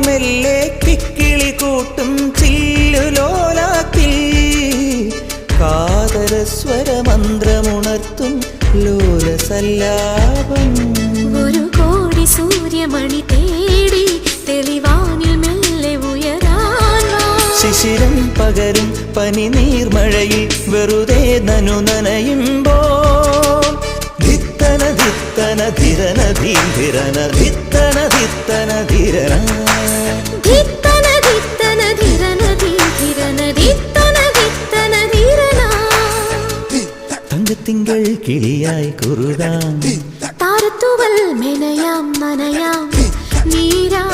മെല്ലെ കിക്കിളി കൂട്ടും ചില്ലുലോലാത്തിൽ കാതരസ്വരമന്ത്രമുണർത്തും ലോലസല്ലാപം. ഒരു കോടി സൂര്യമണി തേടി തെളിവാനിൽ മെല്ലെ ഉയരാൻ ശിശിരം പകരും പനി നീർമഴയിൽ വെറുതെ നനു നനയുമ്പോൾ ധിത്തന ധിത്തന ധിരന ധീരന ധിത്തന ധിത്തന ധിരന ധിത്തന ധിത്തന ധിരന ധീരന ധിത്തന ധിത്തന ധിരന. തങ്കത്തിങ്കൾ കിളിയായി കുറുകാം താരത്തുവൽ മെനയാം നനയാം നീരാ